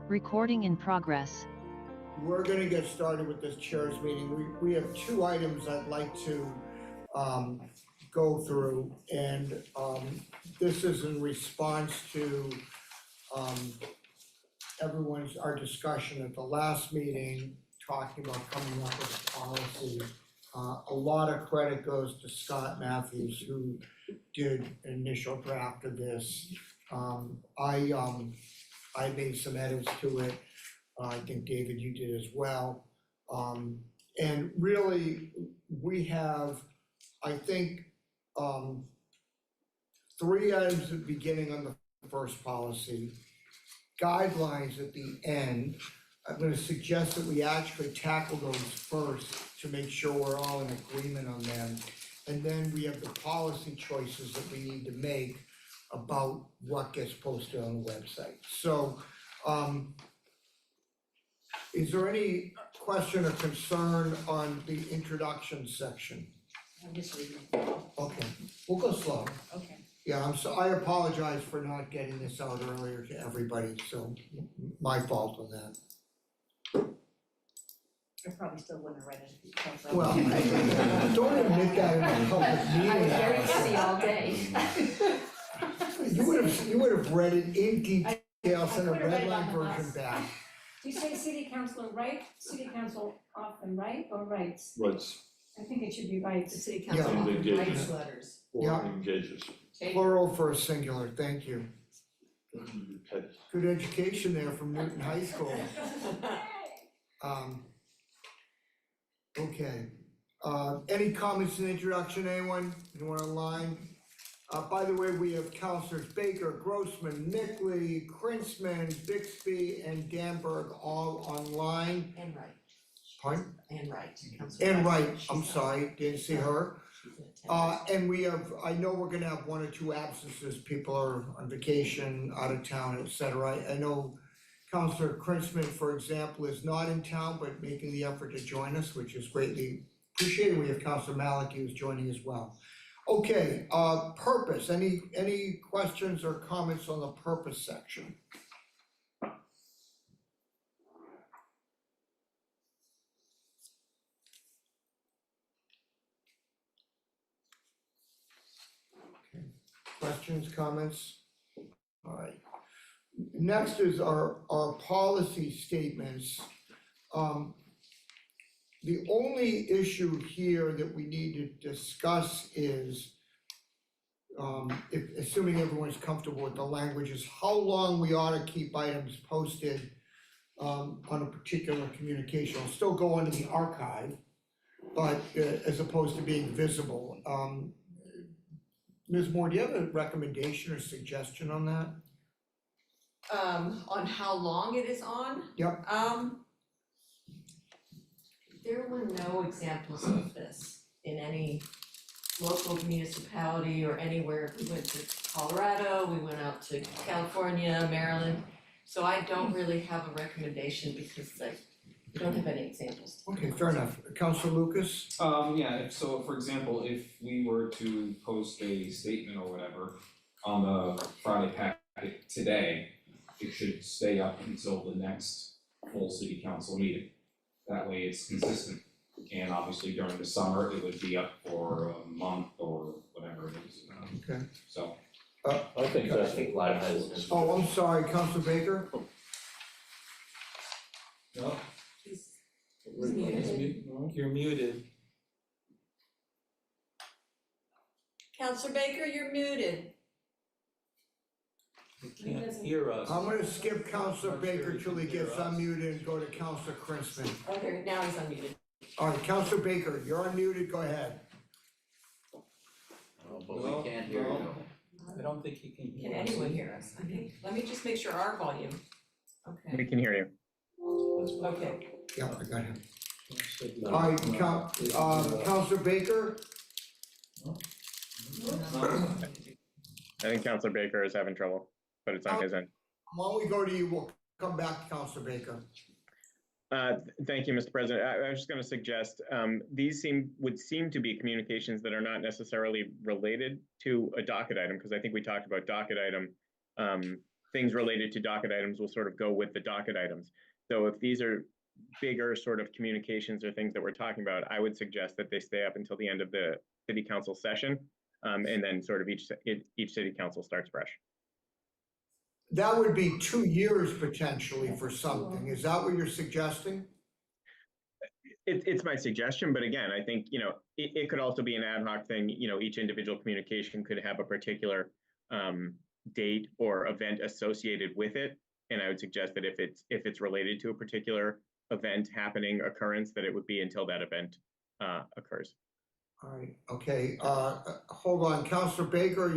Recording in progress. We're going to get started with this chair's meeting. We have two items I'd like to go through, and this is in response to our discussion at the last meeting, talking about coming up with a policy. A lot of credit goes to Scott Matthews, who did an initial draft of this. I made some edits to it. I think, David, you did as well. And really, we have, I think, 3 items at the beginning on the first policy, guidelines at the end. I'm gonna suggest that we actually tackle those first to make sure we're all in agreement on them. And then we have the policy choices that we need to make about what gets posted on the website. So, is there any question or concern on the introduction section? I'm just reading. Okay, we'll go slow. Okay. Yeah, I apologize for not getting this out earlier to everybody, so my fault on that. I probably still wouldn't have read it if you felt that. Well, don't admit that in a public I was very meeting. busy all day. You would have read it in detail, sent a I could've read red it line on the version bus. back. Do you say city councilor right, city council often right, or rights? Rights I think it should be The rights. city council Yeah. often Engagement. writes letters. or Yeah. engages. Plural for a singular, thank you. Petty. Good education there from Newton High School. Okay, any comments in the introduction, anyone online? By the way, we have Councilors Baker, Grossman, Mickley, Krinsman, Bixby, and Danberg all online. And right, Pardon? and right. Councilor And Rice, right, she's I'm not- sorry, didn't see her. she's in attendance. And we have, I know we're gonna have 1 or 2 absences, people are on vacation, out of town, et cetera. I know Councilor Krinsman, for example, is not in town, but making the effort to join us, which is greatly appreciated. We have Councilor Maliki who's joining as well. Okay, purpose, any questions or comments on the purpose section? Okay, questions, comments? All right. Next is our policy statements. The only issue here that we need to discuss is, assuming everyone's comfortable with the language, is how long we ought to keep items posted on a particular communication. It'll still go into the archive, but as opposed to being visible. Ms. Moore, do you have a recommendation or suggestion on that? On how long it is on? Yep. There were no examples of this in any local municipality or anywhere. We went to Colorado, we went out to California, Maryland. So I don't really have a recommendation because I don't have any examples. Okay, fair enough. Councilor Lucas? So for example, if we were to post a statement or whatever on the Friday packet today, it should stay up until the next full city council meeting. That way it's consistent. And obviously during the summer, it would be up for a month or whatever it is. Okay. So, I think that's a lot of. Oh, I'm sorry, Councilor Baker? No, He's you're muted. Counselor Baker, you're muted. You can't hear us. I'm gonna skip Councilor Baker till he gets unmuted and go to Councilor Krinsman. Okay, now he's unmuted. All right, Councilor Baker, you're unmuted, go ahead. But we can't hear you. I don't think he can Can hear us. anyone hear us? I think, let me just make sure our volume. Okay, We can hear you. okay. Yeah, I got him. All right, Councilor Baker? I think Councilor Baker is having trouble, but it's on his end. Why don't we go to you, we'll come back to Councilor Baker. Thank you, Mr. President. I was just going to suggest these would seem to be communications that are not necessarily related to a docket item, because I think we talked about docket item things related to docket items will sort of go with the docket items. So if these are bigger sort of communications or things that we're talking about, I would suggest that they stay up until the end of the city council session. And then sort of each city council starts fresh. That would be 2 years potentially for something. Is that what you're suggesting? It's my suggestion, but again, I think, it could also be an ad hoc thing. Each individual communication could have a particular date or event associated with it. And I would suggest that if it's related to a particular event happening, occurrence, that it would be until that event occurs. All right, okay, hold on, Counselor Baker,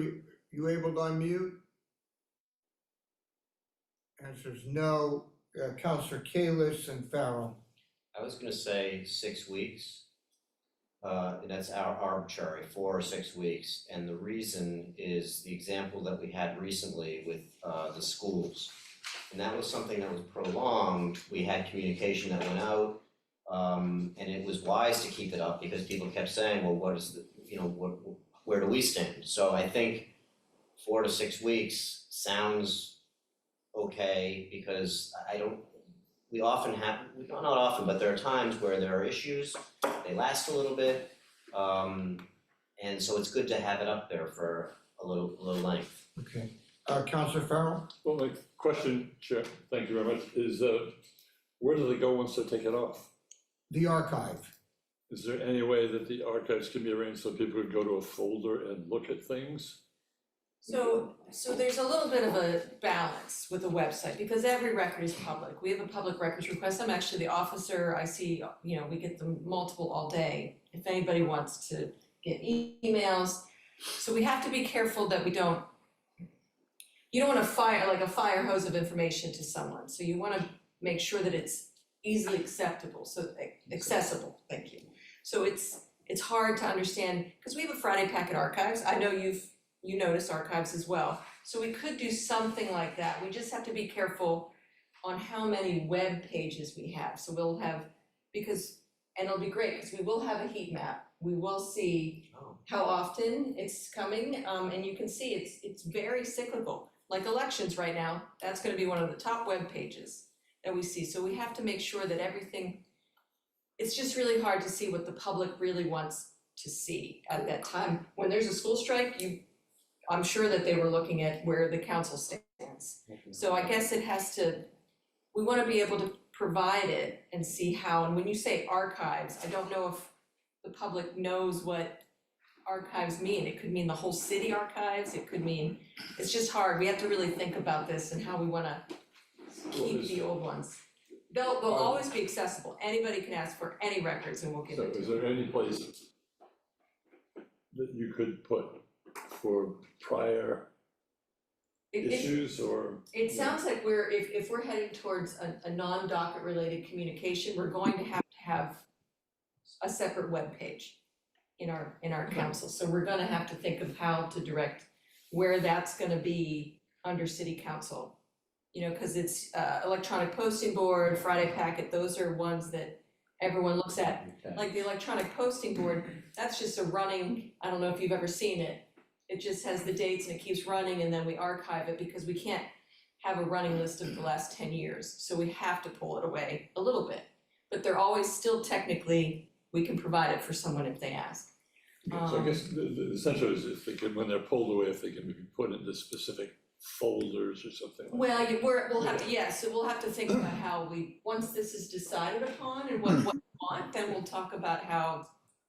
you able to unmute? Answer's no. Counselor Kalis and Farrell. I was gonna say 6 weeks. And that's arbitrary, 4 or 6 weeks. And the reason is the example that we had recently with the schools. And that was something that was prolonged. We had communication that went out. And it was wise to keep it up because people kept saying, well, what is where do we stand? So I think 4 to 6 weeks sounds okay, because we often have, not often, but there are times where there are issues, they last a little bit. And so it's good to have it up there for a little length. Okay, Counselor Farrell? Well, my question, Chair, thank you very much, is where do they go once they take it off? The archive. Is there any way that the archives can be arranged so people could go to a folder and look at things? So there's a little bit of a balance with the website, because every record is public. We have a public records request. I'm actually the officer. I see, we get them multiple all day. If anybody wants to get emails. So we have to be careful that you don't wanna fire, like a fire hose of information to someone. So you wanna make sure that it's easily accessible, thank you. So it's hard to understand, because we have a Friday Packet Archives. I know you notice archives as well. So we could do something like that. We just have to be careful on how many web pages we have. So we'll have, and it'll be great, because we will have a heat map. We will see how often it's coming, and you can see it's very cyclical. Like elections right now, that's gonna be one of the top web pages that we see. So we have to make sure that everything, it's just really hard to see what the public really wants to see at that time. When there's a school strike, I'm sure that they were looking at where the council stands. So I guess we wanna be able to provide it and see how, and when you say archives, I don't know if the public knows what archives mean. It could mean the whole city archives, it could mean, it's just hard. We have to really think about this and how we wanna keep the old ones. They'll always be accessible. Anybody can ask for any records and we'll give it to them. So is there any place that you could put for prior issues or? It sounds like if we're heading towards a non-docket related communication, we're going to have a separate webpage in our council. So we're gonna have to think of how to direct where that's gonna be under city council. Cause it's electronic posting board, Friday Packet, those are ones that everyone looks at. Okay. Like the electronic posting board, that's just a running, I don't know if you've ever seen it. It just has the dates and it keeps running, and then we archive it because we can't have a running list of the last 10 years. So we have to pull it away a little bit, but they're always still technically, we can provide it for someone if they ask. So I guess the essential is if they can, when they're pulled away, if they can be put into specific folders or something like that. Well, we'll have to, so we'll have to think about how once this is decided upon and what we want, then we'll talk about how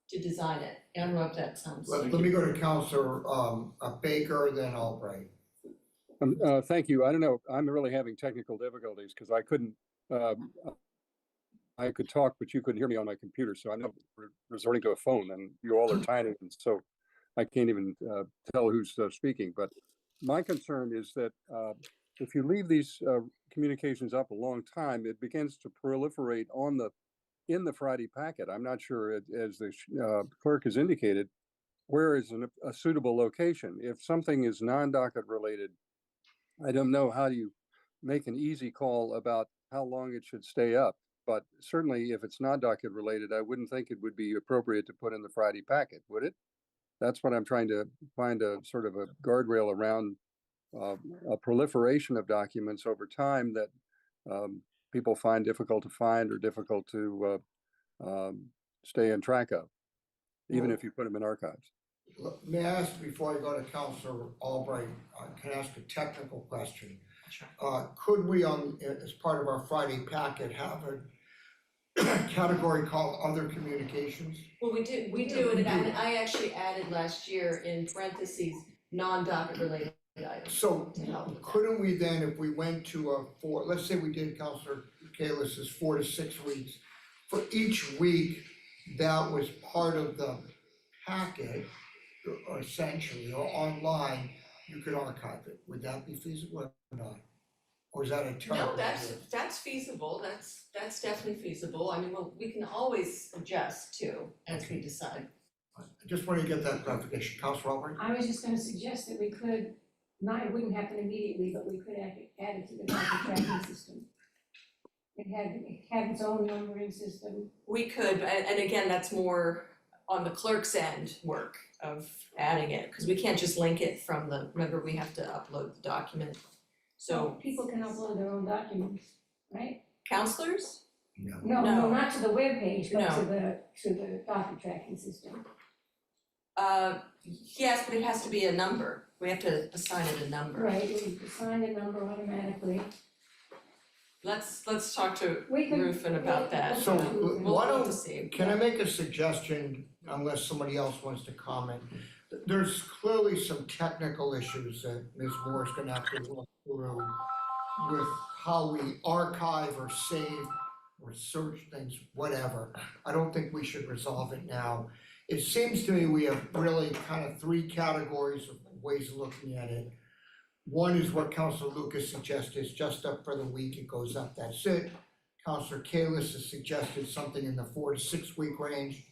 to design it. I don't know if that sounds. Let me go to Counselor Baker, then Albright. Thank you. I don't know, I'm really having technical difficulties because I couldn't, I could talk, but you couldn't hear me on my computer. So I'm resorting to a phone, and you all are tiny, and so I can't even tell who's speaking. But my concern is that if you leave these communications up a long time, it begins to proliferate in the Friday Packet. I'm not sure, as the clerk has indicated, where is a suitable location. If something is non-docket related, I don't know how you make an easy call about how long it should stay up. But certainly if it's not docket related, I wouldn't think it would be appropriate to put in the Friday Packet, would it? That's what I'm trying to find a sort of a guardrail around a proliferation of documents over time that people find difficult to find or difficult to stay in track of, even if you put them in archives. May I ask, before I go to Councilor Albright, can I ask a technical question? Sure. Could we, as part of our Friday packet, have a category called other communications? Well, we do, and I actually added last year in parentheses, non-docket related items. So To help with that. couldn't we then, if we went to let's say we did Councilor Kalis's 4 to 6 weeks, for each week, that was part of the packet, or essentially, or online, you could archive it. Would that be feasible or not? Or is that a terrible No, idea? that's feasible, that's definitely feasible, I mean, well, we can always adjust too, as we decide. I just want to get that clarification. Councilor Albright? I was just gonna suggest that we could, it wouldn't happen immediately, but we could add it to the docket tracking system. It had its own numbering system. We could, and again, that's more on the clerk's end work of adding it, because we can't just link it from remember, we have to upload the document. So People can upload their own documents, right? counselors? No, No. not to the webpage, but No. to the docket tracking system. Yes, but it has to be a number, we have to assign it a number. Right, we assign a number automatically. Let's talk to We could- Rufin about that. So We'll why look don't, to see. can I make a suggestion, unless somebody else wants to comment? There's clearly some technical issues that Ms. Moore's gonna have to work through with how we archive or save or search things, whatever. I don't think we should resolve it now. It seems to me we have really kind of 3 categories of ways of looking at it. One is what Councilor Lucas suggested, is just up for the week, it goes up, that's it. Councilor Kalis has suggested something in the 4 to 6 week range.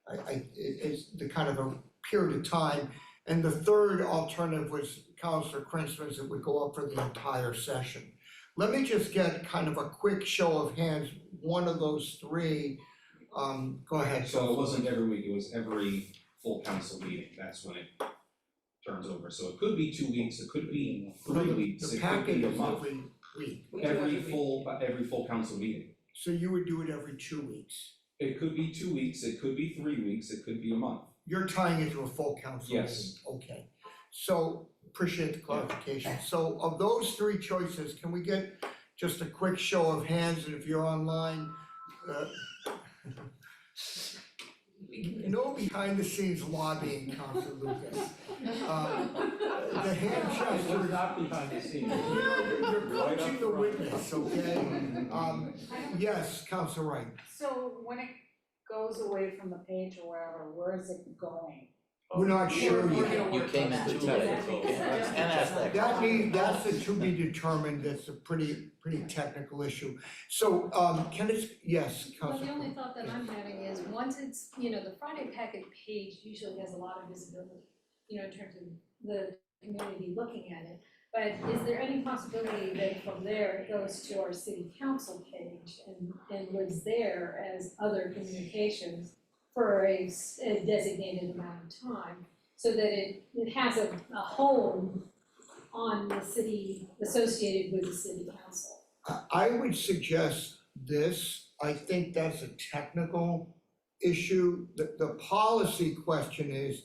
It's the kind of a period of time. And the third alternative was Councilor Krinsman's, that would go up for the entire session. Let me just get kind of a quick show of hands, one of those 3, go ahead. So it wasn't every week, it was every full council meeting, that's when it turns over, so it could be 2 weeks, it could be 3 weeks, The it could packet be a is month. every week, We do Every full council meeting. so you would do it every 2 weeks. It could be 2 weeks, it could be 3 weeks, it could be a month. You're tying it to a full council meeting? Yes. Okay, so appreciate the clarification. So of those 3 choices, can we get just a quick show of hands, and if you're online, no behind the scenes lobbying, Councilor Lucas. The hand gesture, not behind the scenes. you're coaching the witness, okay? Yes, Councilor Wright. So when it goes away from the page or wherever, where is it going? We're not sure We're yet. gonna You work came on that. into Does it. that make sense? And ask that. That's a to be determined, that's a pretty technical issue. So, can it, yes, Well, Councilor. the only thought that I'm having is, once it's, the Friday packet page usually has a lot of visibility, in terms of the community looking at it. But is there any possibility that from there it goes to our city council page and lives there as other communications for a designated amount of time, so that it has a home on the city, associated with the city council? I would suggest this, I think that's a technical issue. The policy question is,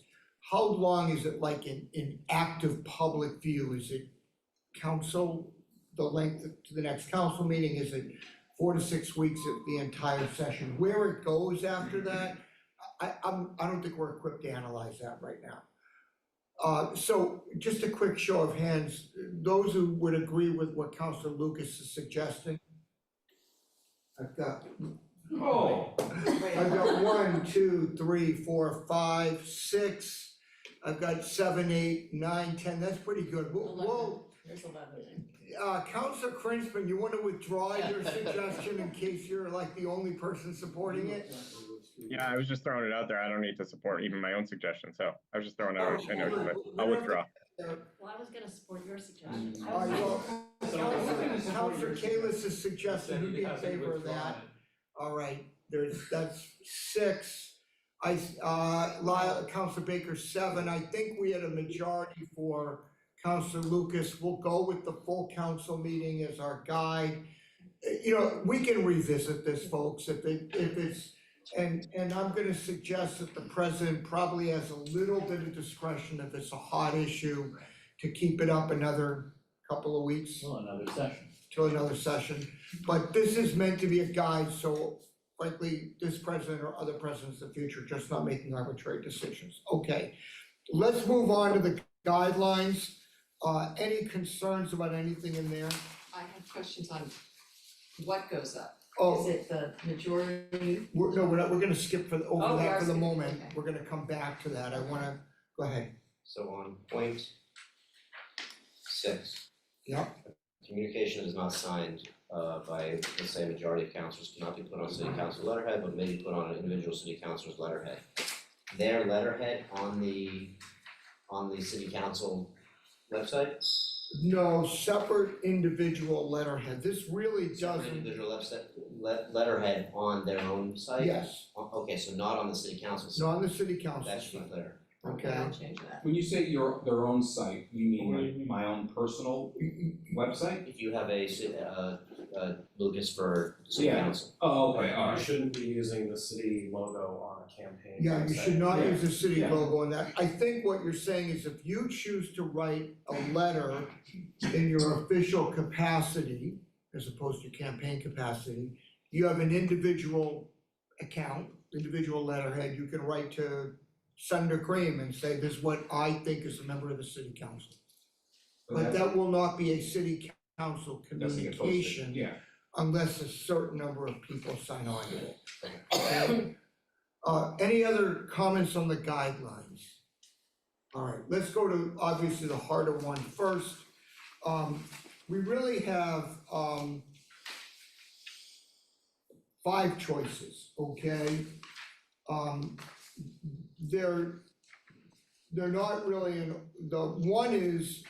how long is it like in active public view? Is it council, the length to the next council meeting? Is it 4 to 6 weeks of the entire session? Where it goes after that, I don't think we're equipped to analyze that right now. So just a quick show of hands, those who would agree with what Councilor Lucas is suggesting? I've got 1, 2, 3, 4, 5, 6. I've got 7, 8, 9, 10, that's pretty good. We'll, There's 11. Councilor Krinsman, you wanna withdraw your suggestion in case you're like the only person supporting it? Yeah, I was just throwing it out there. I don't need to support even my own suggestion, so I was just throwing out a notion, but I'll withdraw. Well, I was gonna support your suggestion. All right, well, Councilor Kalis is suggesting who'd be in favor of that. All right, that's 6. Councilor Baker 7, I think we had a majority for Counselor Lucas, we'll go with the full council meeting as our guide. We can revisit this, folks, if it's, and I'm gonna suggest that the president probably has a little bit of discretion if it's a hot issue to keep it up another couple of weeks Well, another session. till another session. But this is meant to be a guide, so frankly, this president or other presidents in the future, just not making arbitrary decisions. Okay, let's move on to the guidelines. Any concerns about anything in there? I have questions on what goes up. Oh, Is it the majority? we're gonna skip over Oh, we that are for the skipping, moment. okay. We're gonna come back to that. I wanna, go ahead. So on point 6, Yep, communication is not signed by, let's say, a majority of councilors, cannot be put on city council letterhead, but may be put on an individual city councilor's letterhead. Their letterhead on the city council website, no, separate individual letterhead. This really separate doesn't, individual letterhead on their own site? yes, Okay, so not on the city council site, not on the city council that should side, be clear. okay? I'll change that. When you say their own site, you mean like my own personal website? If you have Lucas for city Yeah. council. Oh, okay, alright. shouldn't be using the city logo on a campaign. Yeah, you should not Yeah. use the city Yeah. logo on that. I think what you're saying is if you choose to write a letter in your official capacity, as opposed to campaign capacity, you have an individual account, individual letterhead, you can write to Senator Cream and say, this is what I think as a member of the city council. But that will not be a city council Doesn't get posted, communication yeah. unless a certain number of people sign on to it. Okay? Any other comments on the guidelines? All right, let's go to obviously the harder one first. We really have 5 choices, okay? They're not really the one is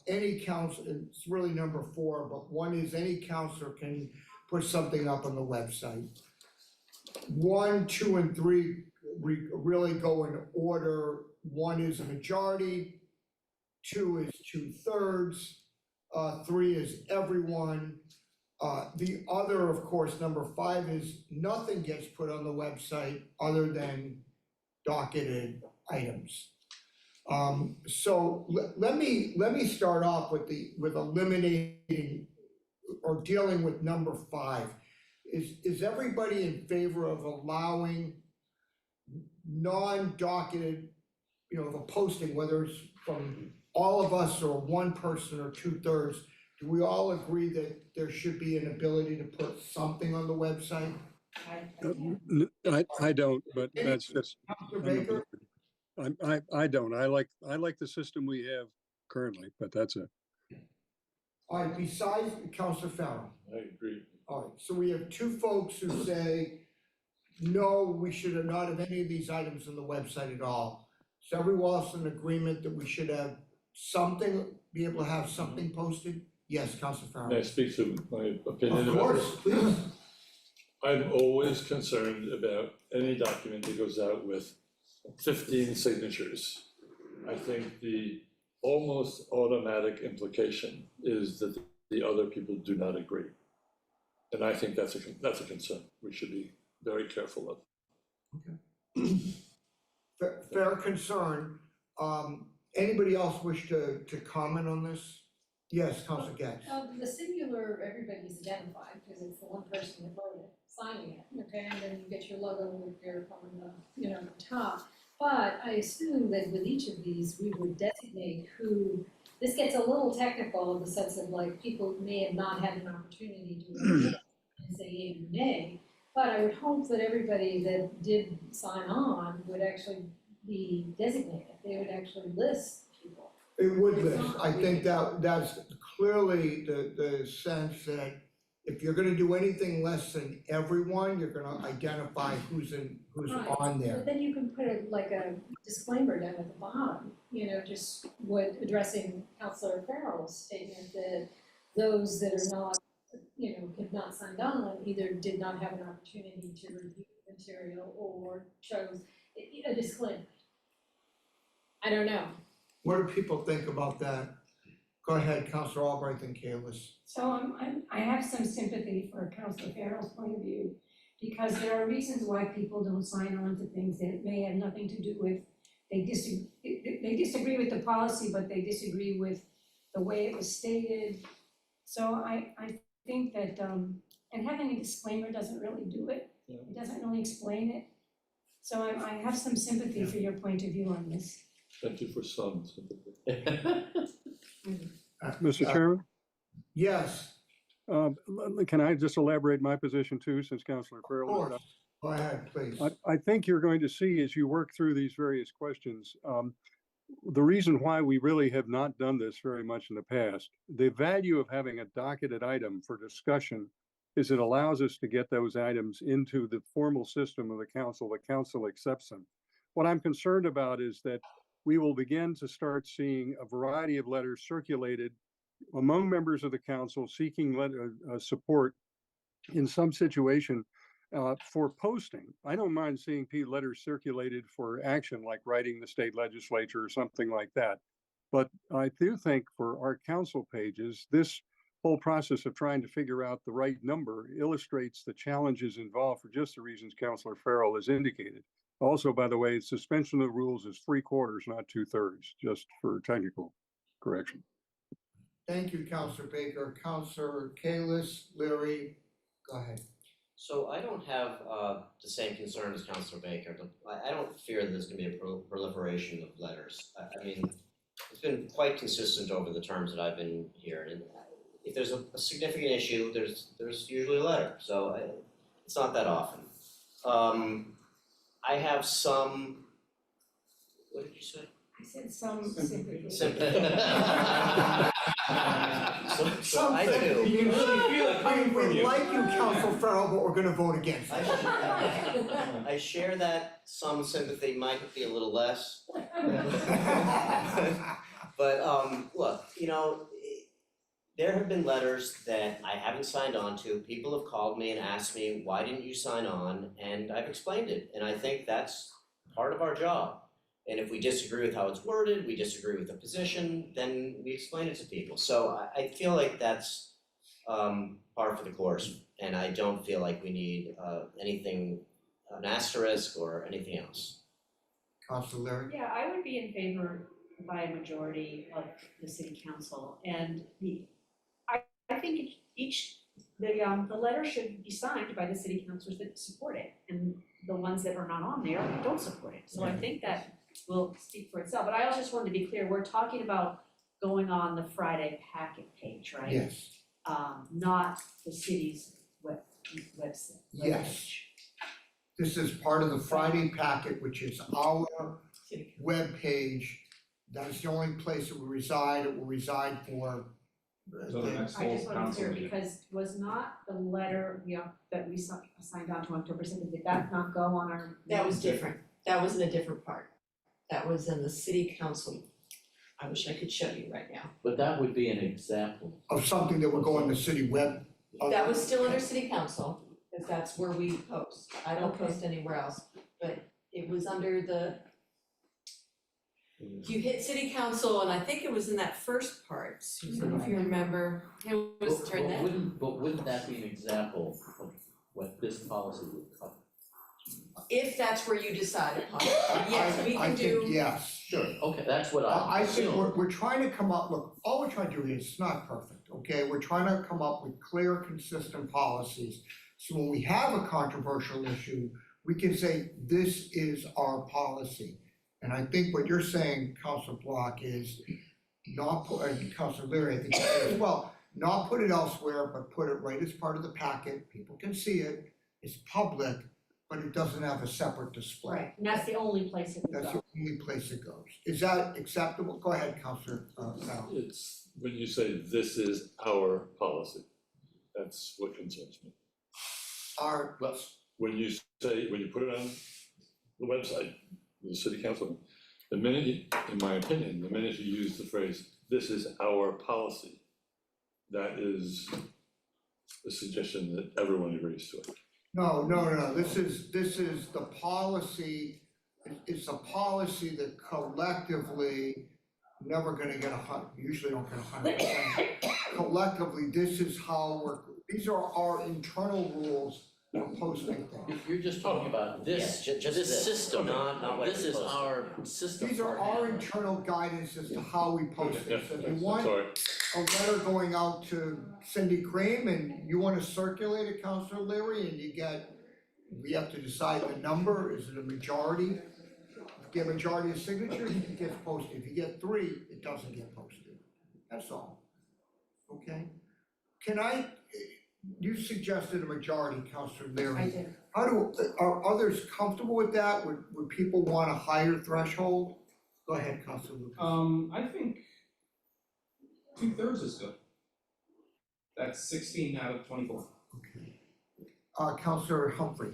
any council, it's really number 4, but one is any counselor can put something up on the website. 1, 2, and 3 really go in order. 1 is a majority, 2 is 2/3, 3 is everyone. The other, of course, number 5 is nothing gets put on the website other than docketed items. So let me start off with eliminating or dealing with number 5. Is everybody in favor of allowing non-docketed, the posting, whether it's from all of us or one person or 2/3? Do we all agree that there should be an ability to put something on the website? I don't, but that's just. Counselor Baker? I don't. I like the system we have currently, but that's it. All right, besides Counselor Farrell. I agree. All right, so we have 2 folks who say, no, we should not have any of these items on the website at all. Is everyone else in agreement that we should have something, be able to have something posted? Yes, Counselor Farrell. May I speak to my opinion Of about this? course, please. I'm always concerned about any document that goes out with 15 signatures. I think the almost automatic implication is that the other people do not agree. And I think that's a concern we should be very careful of. Fair concern. Anybody else wish to comment on this? Yes, Counselor Getz. The singular, everybody's identified, because it's the one person that voted, signing it, okay, and then you get your logo with your, on the top. But I assume that with each of these, we would designate who, this gets a little technical in the sense of like, people may have not had an opportunity to say yea or nay, but I would hope that everybody that did sign on would actually be designated, they would actually list people. It would list. I think that's clearly the sense that if you're gonna do anything less than everyone, you're gonna identify who's Right. on there. But then you can put a disclaimer down at the bottom, just addressing Counselor Farrell's statement that those that are not, have not signed on, either did not have an opportunity to review the material or chose a disclaimer. I don't know. What do people think about that? Go ahead, Counselor Albright and Kalis. So I have some sympathy for Councilor Farrell's point of view, because there are reasons why people don't sign on to things that may have nothing to do with, they disagree with the policy, but they disagree with the way it was stated. So I think that, and having a disclaimer doesn't really do it. It doesn't really explain it. So I have some sympathy for your point of view on this. Thank you for some sympathy. Mr. Chairman, Yes, can I just elaborate my position too, since Councilor of Farrell? course. Go ahead, please. I think you're going to see as you work through these various questions, the reason why we really have not done this very much in the past, the value of having a docketed item for discussion is it allows us to get those items into the formal system of the council accepts them. What I'm concerned about is that we will begin to start seeing a variety of letters circulated among members of the council seeking support in some situation for posting. I don't mind seeing letters circulated for action, like writing the state legislature or something like that. But I do think for our council pages, this whole process of trying to figure out the right number illustrates the challenges involved for just the reasons Councilor Farrell has indicated. Also, by the way, suspension of the rules is 3/4, not 2/3, just for technical correction. Thank you, Counselor Baker. Counselor Kalis, Leary, go ahead. So I don't have the same concern as Councilor Baker. I don't fear that there's gonna be a proliferation of letters. I mean, it's been quite consistent over the terms that I've been here. And if there's a significant issue, there's usually a letter, so it's not that often. I have some, what did you say? I said some sympathy. So I do. You really feel it coming from you. We like you, Counselor Farrell, but we're gonna vote against it. I share that some sympathy might be a little less. But look, there have been letters that I haven't signed on to. People have called me and asked me, why didn't you sign on? And I've explained it, and I think that's part of our job. And if we disagree with how it's worded, we disagree with the position, then we explain it to people. So I feel like that's par for the course, and I don't feel like we need anything, an asterisk or anything else. Counselor Leary? Yeah, I would be in favor by a majority of the city council, and I think the letter should be signed by the city councilors that support it, and the ones that are not on there don't support it. So I think that will speak for itself, but I also just wanted to be clear, we're talking about going on the Friday packet page, right? Yes. Not the city's website. Yes. This is part of the Friday packet, which is our webpage. That is the only place it will reside. It will reside for So the next I full just want to be council clear, meeting. because was not the letter that we signed on to October 2nd, did that not go on our? That was different. That was in a different part. That was in the city council. I wish I could show you right now. But that would be an example. of something that would go on the city web. That was still under city council, because that's where we post. I don't post anywhere else, but it was under the. You hit city council, and I think it was in that first part, Susan, if you remember. It was during that. But wouldn't that be an example of what this policy would cover? If that's where you decide upon it. Yes, we I can do. think, yes. Sure, okay, that's what I I think assumed. we're trying to come up, look, all we're trying to do is, it's not perfect, okay? We're trying to come up with clear, consistent policies. So when we have a controversial issue, we can say, this is our policy. And I think what you're saying, Councilor Block, is not put, and Councilor Leary, I think as well, not put it elsewhere, but put it right as part of the packet. People can see it, it's public, but it doesn't have a separate display. Right, and that's the only place it would That's go. the only place it goes. Is that acceptable? Go ahead, Councilor Farrell. It's, when you say this is our policy, that's what concerns me. Our, When you put it on the website, the city council, the minute, in my opinion, the minute you use the phrase, this is our policy, that is a suggestion that everyone agrees to it. no, this is the policy, it's a policy that collectively never gonna get usually don't get 100%. Collectively, this is how these are our internal rules for posting things. You're just talking about this, Yeah, just this this, system, not what this it's is supposed to our system. These are for our now. internal guidance as to how we post things. So if you That's want all right. a letter going out to Cindy Cream and you wanna circulate it, Counselor Leary, and we have to decide the number, is it a majority? If you get a majority of signatures, it gets posted, if you get 3, it doesn't get posted, that's all. Okay? You suggested a majority, Counselor Leary. I did. Are others comfortable with that? Would people want a higher threshold? Go ahead, Counselor Lucas. I think 2/3 is good. That's 16 out of 24. Counselor Humphrey.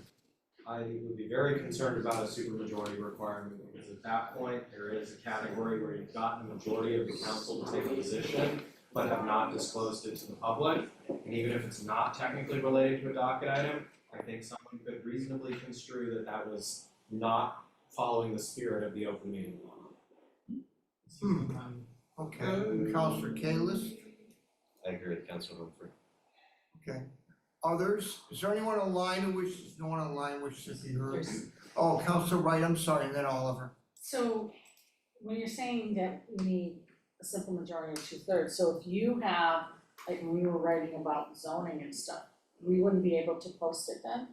I would be very concerned about a supermajority requirement, because at that point, there is a category where you've gotten a majority of the council to take a position, but have not disclosed it to the public. And even if it's not technically related to a docket item, I think someone could reasonably construe that that was not following the spirit of the open meeting law. Okay, Counselor Kalis. I agree with Councilor Humphrey. Okay. Others? Is there anyone online who wishes, no one online wishes to be heard? Oh, Counselor Wright, I'm sorry, and then Oliver. So when you're saying that we need a simple majority of 2/3, so if you have, like when we were writing about zoning and stuff, we wouldn't be able to post it then?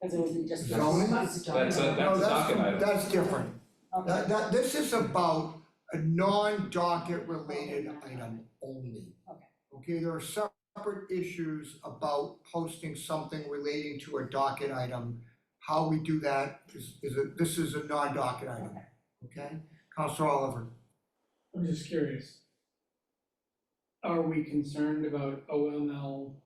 Cause it would be just. Zoning? That's a No, docket item. that's different. Okay. This is about a non-docket related item only. Okay. Okay, there are separate issues about posting something relating to a docket item. How we do that this is a non-docket item, okay? Counselor Oliver. I'm just curious. Are we concerned about OML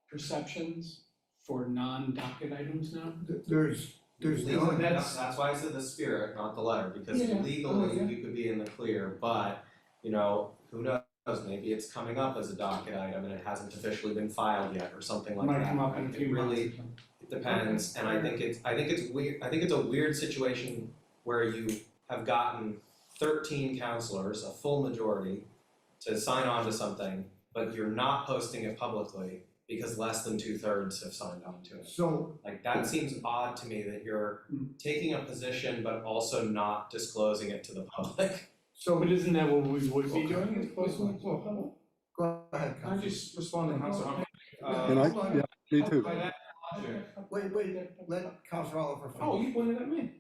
perceptions for non-docket items now? There's Legally, that's why I said the spirit, not the letter, because Yeah. legally, you could be in the clear, but, who knows, maybe it's coming up as a docket item and it hasn't officially been filed yet, or something like that. Might come up in a few months. It really depends, and I think it's weird, I think it's a weird situation where you have gotten 13 councilors, a full majority, to sign on to something, but you're not posting it publicly because less than 2/3 have signed on to it. So, Like, that seems odd to me, that you're taking a position but also not disclosing it to the public. But isn't that what we would be doing, is posting it to a public? go ahead, Can I Counselor. just respond to Councilor Humphrey? And yeah, me too. By that logic, Wait, let Counselor Oliver finish. oh, you pointed at me.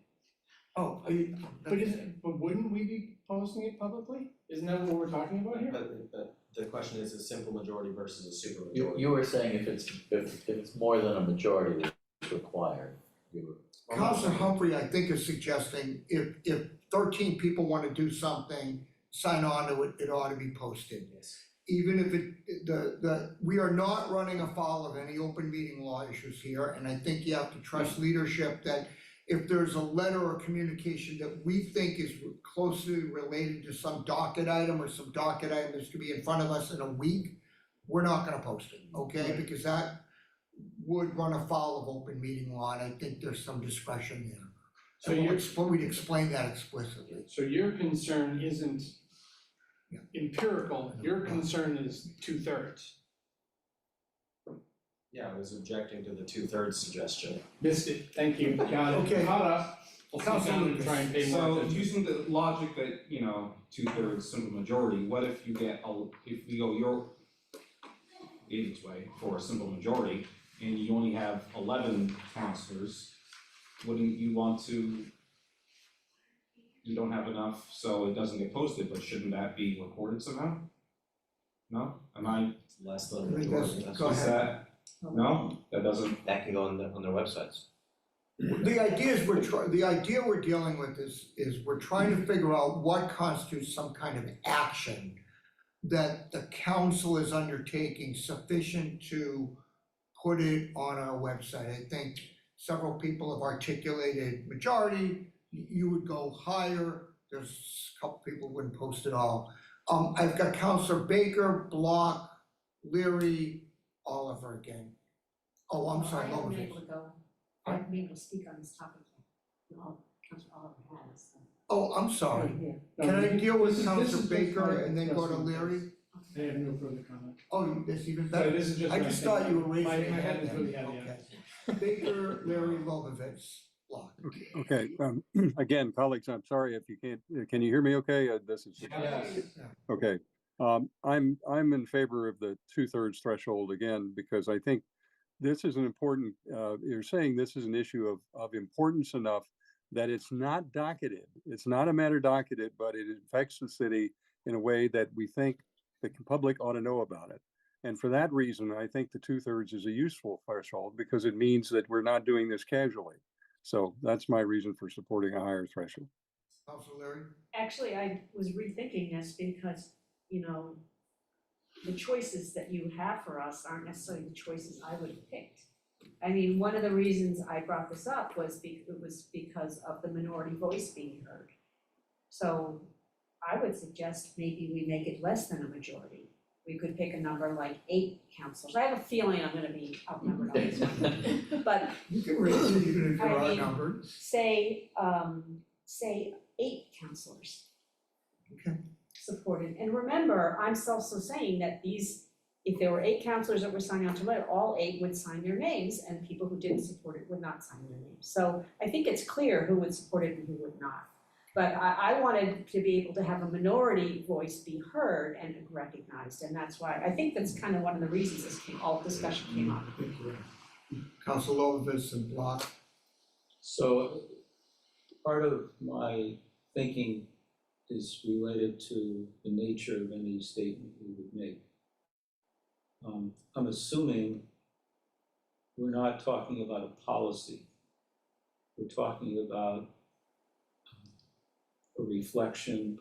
Oh, are you? But wouldn't we be posting it publicly? Isn't that what we're talking about here? But the question is a simple majority versus a super You majority. were saying if it's more than a majority that's required, you were. Counselor Humphrey, I think, is suggesting if 13 people wanna do something, sign on to it, it ought to be posted. Yes. Even if we are not running afoul of any open meeting law issues here, and I think you have to trust leadership that if there's a letter or communication that we think is closely related to some docket item or some docket item that's gonna be in front of us in a week, we're not gonna post it, okay? Because that would run afoul of open meeting law, and I think there's some discretion there. So We'd explain that explicitly. So your concern isn't empirical, your concern is 2/3. Yeah, I was objecting to the 2/3 suggestion. Missed it, thank you, got it, Okay. caught up. We'll sit down and try and pay more So attention. using the logic that, 2/3 simple majority, what if you get if we go your agent's way for a simple majority and you only have 11 councilors, wouldn't you want to? You don't have enough, so it doesn't get posted, but shouldn't that be recorded somehow? No? Am I, It's less than I a think majority. that's- go is ahead. that, no, that doesn't, That can go on their websites. The idea is the idea we're dealing with is we're trying to figure out what constitutes some kind of action that the council is undertaking sufficient to put it on our website. I think several people have articulated majority, you would go higher, there's a couple people who wouldn't post at all. I've got Counselor Baker, Block, Leary, Oliver again. Oh, I'm sorry, I what haven't was been it? able to go, I haven't been able to speak on this topic yet. Councilor Oliver has, so. Oh, I'm sorry. No, Can I this- deal with this is Counselor just Baker my and then go to question. Larry? I have no further comment. Oh, that's even Sorry, better. this is just. I my just thought you were opinion. raising My your head hand is then. really heavy, yeah. Okay. Baker, Larry Lobovitz, Block. Okay, again, colleagues, I'm sorry if you can't, can you hear me okay? This is. Yes. Okay, I'm in favor of the 2/3 threshold again, because I think this is an important, you're saying this is an issue of importance enough that it's not docketed. It's not a matter docketed, but it affects the city in a way that we think the public ought to know about it. And for that reason, I think the 2/3 is a useful threshold because it means that we're not doing this casually. So that's my reason for supporting a higher threshold. Counselor Larry? Actually, I was rethinking this because, you know, the choices that you have for us aren't necessarily the choices I would have picked. I mean, one of the reasons I brought this up was because of the minority voice being heard. So I would suggest maybe we make it less than a majority. We could pick a number like 8 councilors. I have a feeling I'm gonna be outnumbered on this one. But You can raise it even if I you're mean, outnumbered. say 8 councilors. Okay. Supported, and remember, I'm also saying that if there were 8 councilors that were signing on to letter, all 8 would sign their names, and people who didn't support it would not sign their names. So I think it's clear who would support it and who would not. But I wanted to be able to have a minority voice be heard and recognized, and that's why, I think that's kind of one of the reasons all discussion came up. Thank you. Counselor Lobovitz and Block. So part of my thinking is related to the nature of any statement we would make. I'm assuming we're not talking about a policy. We're talking about a reflection,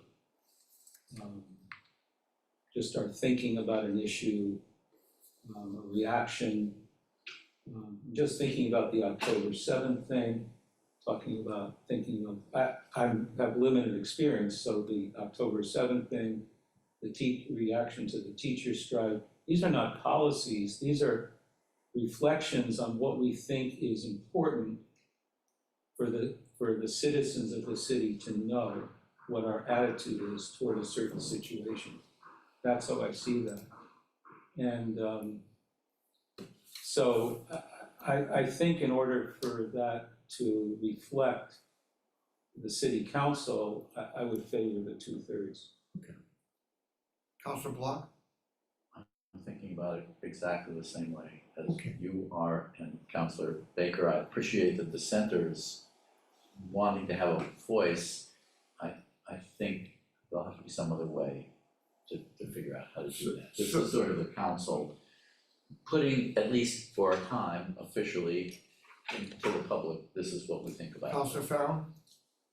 just our thinking about an issue, a reaction. Just thinking about the October 7th thing, thinking of, I have limited experience, so the October 7th thing, the reaction to the teacher strike, these are not policies, these are reflections on what we think is important for the citizens of the city to know what our attitude is toward a certain situation. That's how I see that. And so I think in order for that to reflect the city council, I would favor the 2/3. Counselor Block? I'm thinking about it exactly the same way as Okay. you are and Councilor Baker. I appreciate the dissenters wanting to have a voice. I think there'll have to be some other way to figure out how to do that. This is sort of the council putting, at least for a time, officially to the public, this is what we think about. Counselor Farrell?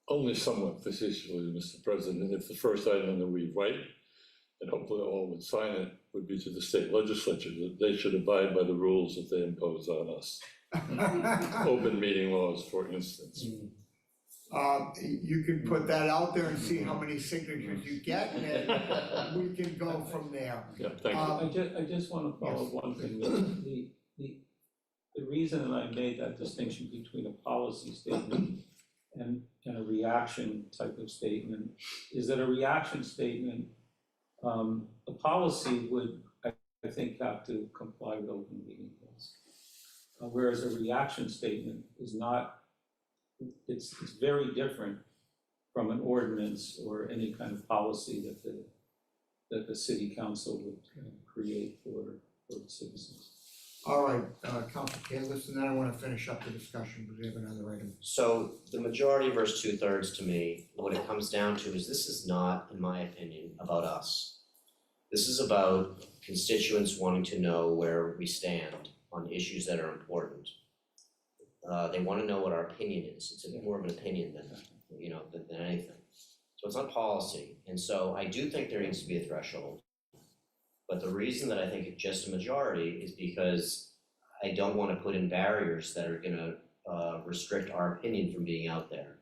Only somewhat facetiously, Mr. President, if the first item that we write, and hopefully all would sign it, would be to the state legislature, that they should abide by the rules that they impose on us. Open meeting laws, for instance. You can put that out there and see how many signatures you get, and then we can go from there. Yeah, thank you. I just want to follow one thing, the reason that I made that distinction between a policy statement and a reaction type of statement is that a reaction statement, a policy would, I think, have to comply with open meeting laws. Whereas a reaction statement is not, it's very different from an ordinance or any kind of policy that the city council would create for the citizens. All right, Counselor Kalis, and then I want to finish up the discussion, because we have another item. So the majority versus 2/3 to me, what it comes down to is this is not, in my opinion, about us. This is about constituents wanting to know where we stand on issues that are important. They want to know what our opinion is. It's more of an opinion than anything. So it's not policy, and so I do think there needs to be a threshold. But the reason that I think it's just a majority is because I don't want to put in barriers that are gonna restrict our opinion from being out there.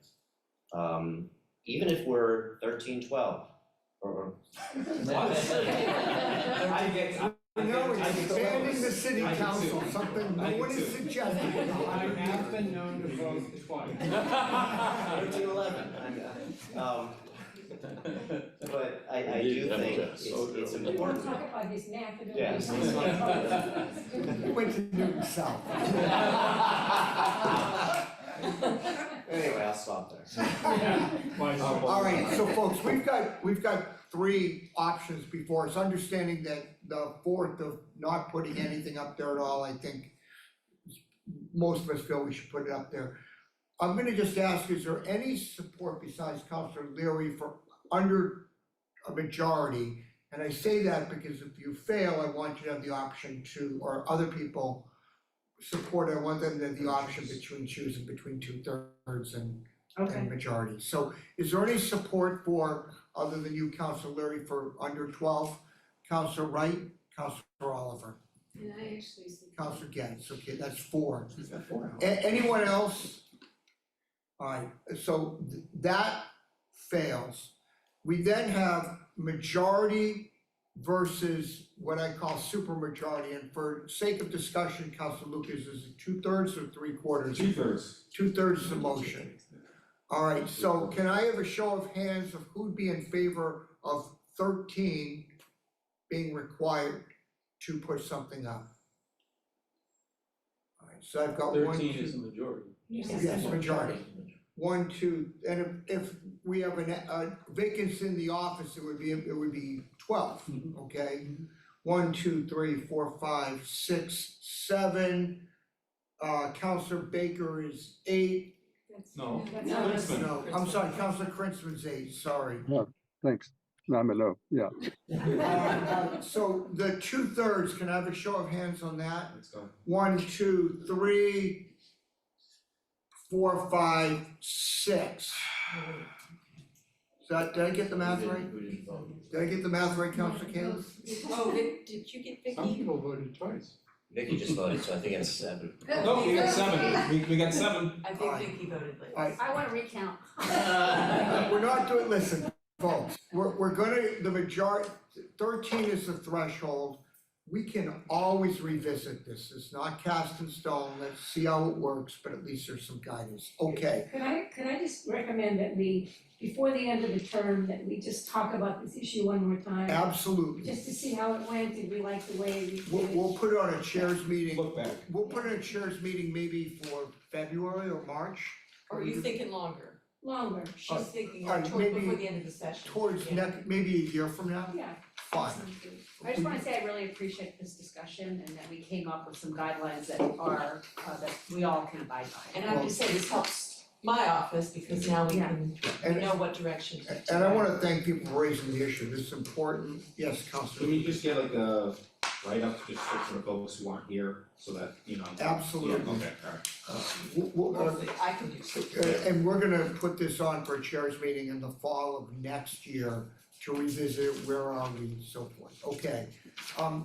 Even if we're 13-12 or Now I it's can expanding the sue. city I can council, sue. something I no can one is sue. suggesting. I have been known to vote twice. 13-11, but I do Indeed, think yes. it's Oh, it's yeah. We wanna important. talk about his math, and Yes. He went to Newton South. Anyway, I'll stop there. All right, so folks, we've got three options before us, understanding that the fourth of not putting anything up there at all, I think most of us feel we should put it up there. I'm gonna just ask, is there any support besides Councilor Leary for under a majority? And I say that because if you fail, I want you to have the option to, or other people support, I want them to have the option between choosing between 2/3 and majority. So is there any support for, other than you, Councilor Leary, for under 12? Councilor Wright, Councilor Oliver, And I actually see. Councilor Getz, okay, that's four. Anyone else? Alright, so that fails. We then have majority versus what I call supermajority, and for sake of discussion, Councilor Lucas, is it 2/3 or 3/4? 2/3. 2/3 of the motion. Alright, so can I have a show of hands of who'd be in favor of 13 being required to put something up? Alright, so I've got one, 13 is two, a majority. yes, majority. 1, 2, and if we have a vacancy in the office, it would be 12, okay? 1, 2, 3, 4, 5, 6, 7, Councilor Baker is 8. No, No, Klinsmann. No, I'm sorry, Councilor Krinsman's 8, sorry. Thanks. No, I'm a no, yeah. So the 2/3, can I have a show of hands on that? Let's go. 1, 2, 3, 4, 5, 6. So did I get the math right? Who didn't vote? Did I get the math right, Councilor Kayla? Oh, did you get Vicky? Some people voted twice. Vicky just voted, so I think it's 7. No, we got 7, we got 7. I think Vicky voted late. Alright, I wanna recount. we're not doing, listen, folks, we're gonna, the majority, 13 is the threshold. We can always revisit this, it's not cast in stone, let's see how it works, but at least there's some guidance, okay. Could I just recommend that we, before the end of the term, that we just talk about this issue one more time? Absolutely, Just to see how it went, did we like the way we did it? we'll put it on a chairs meeting, Look back. we'll put it on a chairs meeting maybe for February or March. Or are you thinking longer? Longer, She's thinking alright, towards maybe before the end of the session. Towards Yeah. next, maybe a year from now, yeah. fine. I just wanna say I really appreciate this discussion and that we came up with some guidelines that are, that we all can abide by. And I have to say, this helps my office because now we can, we And- know what direction to go. And I wanna thank people for raising the issue, this is important, yes, Can Councilor. we just get like a write-up just for the folks who aren't here, so that, you know? Absolutely. Yeah, okay, alright. I can do so. And we're gonna put this on for a chairs meeting in the fall of next year to revisit where are we and so forth, okay.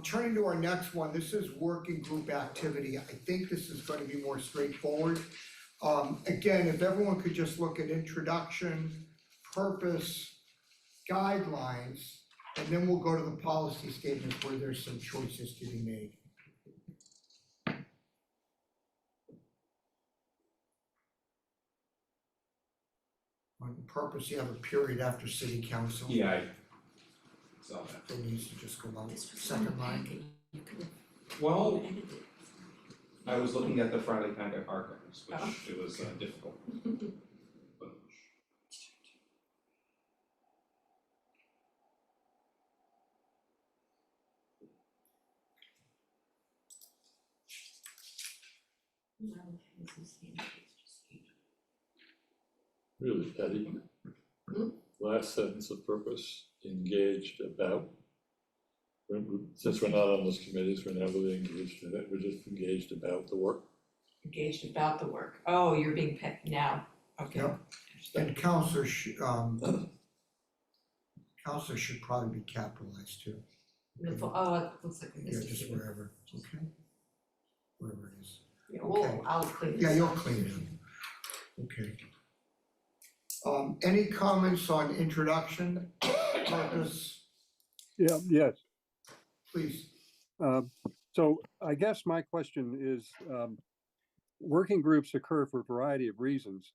Turning to our next one, this is working group activity, I think this is gonna be more straightforward. Again, if everyone could just look at introduction, purpose, guidelines, and then we'll go to the policy statements where there's some choices to be made. On purpose, you have a period after city council. Yeah, I saw that. It needs to just go out, second line. Well, I was looking at the Friday packet archives, which it was difficult. But- Really petty. Last sentence of purpose, engaged about. Since we're not on those committees, we're not really engaged in it, we're just engaged about the work. Engaged about the work. Oh, you're being pet now, okay. Yep. And counselor should probably be capitalized too. Oh, it looks like we Yeah, missed it. just wherever, okay? Wherever it is. Yeah, well, I'll clean this Yeah, you'll up. clean it up. Okay. Any comments on introduction, purpose, Yeah, yes. please? So I guess my question is, working groups occur for a variety of reasons.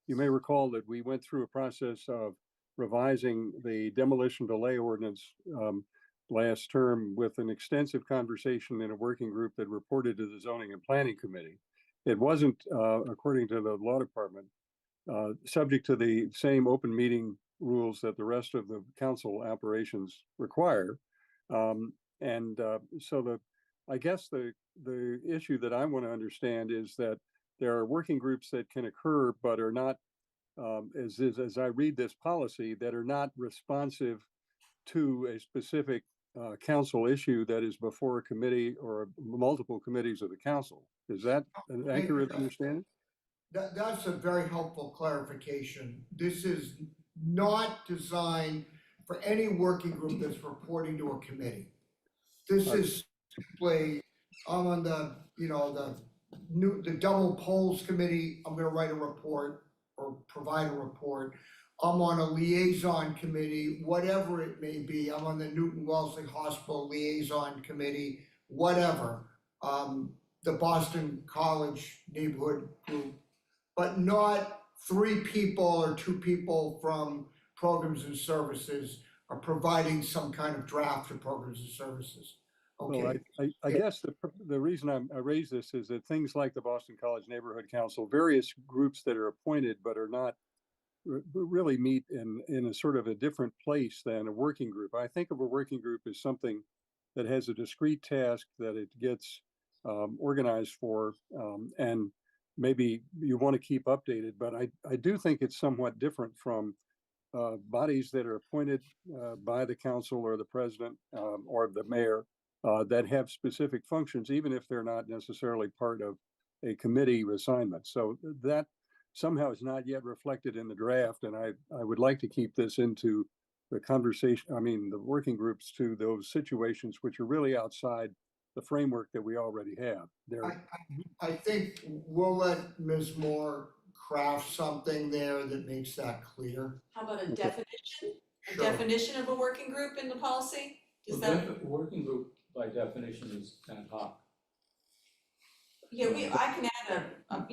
You may recall that we went through a process of revising the demolition delay ordinance last term with an extensive conversation in a working group that reported to the Zoning and Planning Committee. It wasn't, according to the law department, subject to the same open meeting rules that the rest of the council operations require. I guess the issue that I want to understand is that there are working groups that can occur but are not, as I read this policy, that are not responsive to a specific council issue that is before a committee or multiple committees of the council. Is that an accurate understanding? That's a very helpful clarification. This is not designed for any working group that's reporting to a committee. This is simply, I'm on the, the double polls committee, I'm gonna write a report or provide a report. I'm on a liaison committee, whatever it may be. I'm on the Newton Wellesley Hospital Liaison Committee, whatever. The Boston College Neighborhood Group, but not 3 people or 2 people from Programs and Services are providing some kind of draft of Programs and Services. Okay. Well, I guess the reason I raise this is that things like the Boston College Neighborhood Council, various groups that are appointed but are not really meet in a sort of a different place than a working group. I think of a working group as something that has a discrete task that it gets organized for, and maybe you want to keep updated, but I do think it's somewhat different from bodies that are appointed by the council or the president or the mayor that have specific functions, even if they're not necessarily part of a committee assignment. So that somehow is not yet reflected in the draft, and I would like to keep this into the conversation, the working groups, to those situations which are really outside the framework that we already have. I think we'll let Ms. Moore craft something there that makes that clear. How about a definition? A Sure. definition of a working group in the policy? Is that, Working group by definition is ad hoc. yeah, I can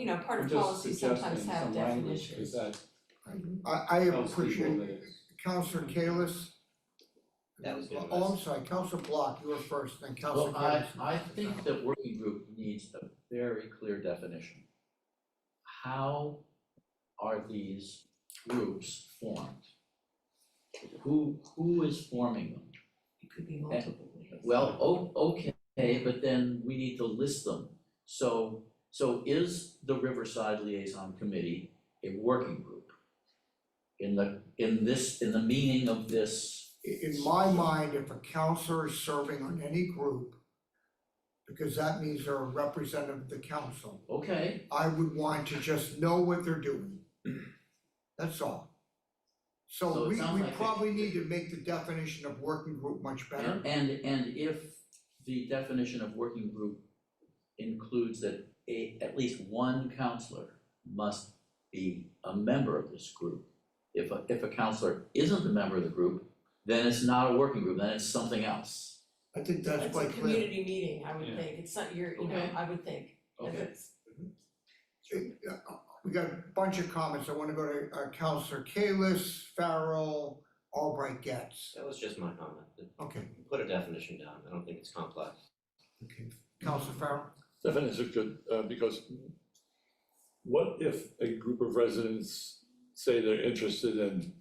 add part of policy sometimes have definitions. I appreciate it. Councilor Kalis? That was good. Oh, I'm sorry, Councilor Block, you were first, then Councilor Well, Kalis. I think that working group needs a very clear definition. How are these groups formed? Who is forming them? It could be multiple ways. Well, okay, but then we need to list them. So is the Riverside Liaison Committee a working group? In the meaning of this? In my mind, if a counselor is serving on any group, because that means they're a representative of the council, Okay, I would want to just know what they're doing. That's all. So So it we sounds like probably need to make the definition of working group much better. and if the definition of working group includes that at least one counselor must be a member of this group. If a counselor isn't a member of the group, then it's not a working group, then it's something else. I think that's It's a quite clear. community meeting, I would Yeah. think, it's not Okay. I would think, if Okay. it's, We got a bunch of comments. I wanna go to Councilor Kalis, Farrell, Albright Getz. That was just my comment. Okay, Put a definition down. I don't think it's complex. okay. Councilor Farrell? Definition is good, because what if a group of residents say they're interested in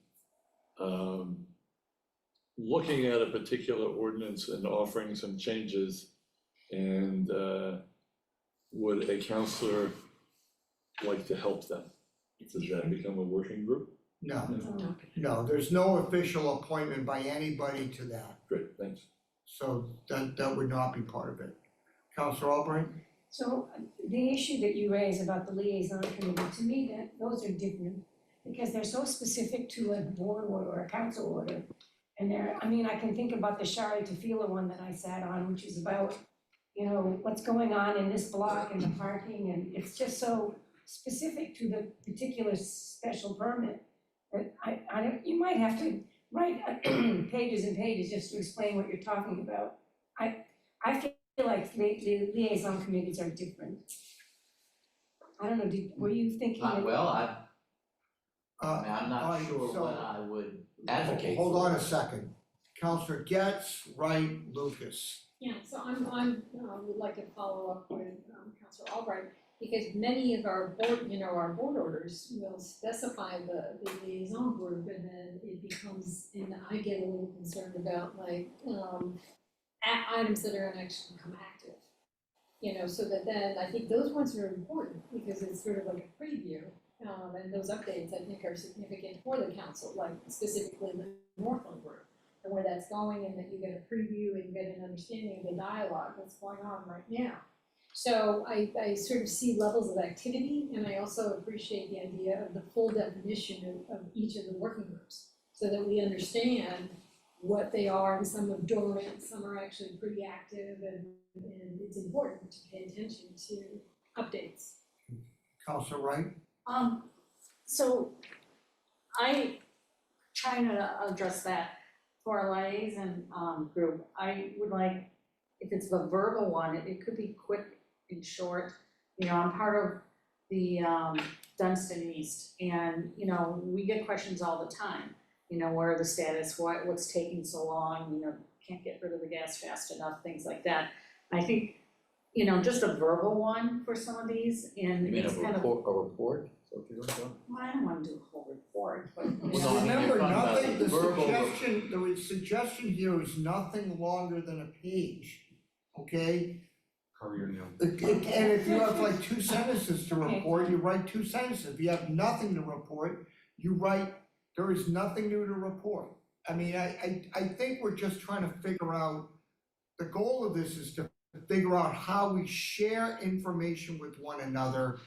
looking at a particular ordinance and offering some changes, and would a counselor like to help them? Does that become a working group? No, no, there's no official appointment by anybody to that, Great, thanks. so that would not be part of it. Councilor Albright? So the issue that you raise about the liaison committee, to me, that those are different, because they're so specific to a board order or a council order. And I can think about the Shari Tafila one that I sat on, which is about, what's going on in this block and the parking, and it's just so specific to the particular special permit. That you might have to write pages and pages just to explain what you're talking about. I feel like the liaison committees are different. I don't know, were you thinking? Well, I mean, I'm all not right, sure so- what I would advocate for. Hold on a second. Counselor Getz, Wright, Lucas. Yeah, so would like to follow up with Councilor Albright, because many of our our board orders will specify the liaison group, and then it becomes, and I get a little concerned about items that are actually become active. So that then, I think those ones are important, because it's sort of like a preview, and those updates, I think, are significant for the council, like specifically the Northland group, and where that's going, and that you get a preview and you get an understanding of the dialogue that's going on right now. So I sort of see levels of activity, and I also appreciate the idea of the full definition of each of the working groups, so that we understand what they are, and some are dormant, some are actually pretty active, and it's important to pay attention to updates. Counselor Wright? So I trying to address that for our liaison group. I would like, if it's the verbal one, it could be quick and short. I'm part of the Dunstan East, and we get questions all the time. Where are the status, what's taking so long, can't get rid of the gas fast enough, things like that. I think, just a verbal one for some of these, and You mean it's kind of. a report? Is that what you're doing? Well, I don't wanna do a whole report, but. Well, no, I mean, Remember, you're talking about nothing, the the verbal- suggestion here is nothing longer than a page, okay? Cover your nail. And if you have like 2 sentences to report, you write 2 sentences. If you have nothing to report, you write, there is nothing new to report. I mean, I think we're just trying to figure out, the goal of this is to figure out how we share information with one another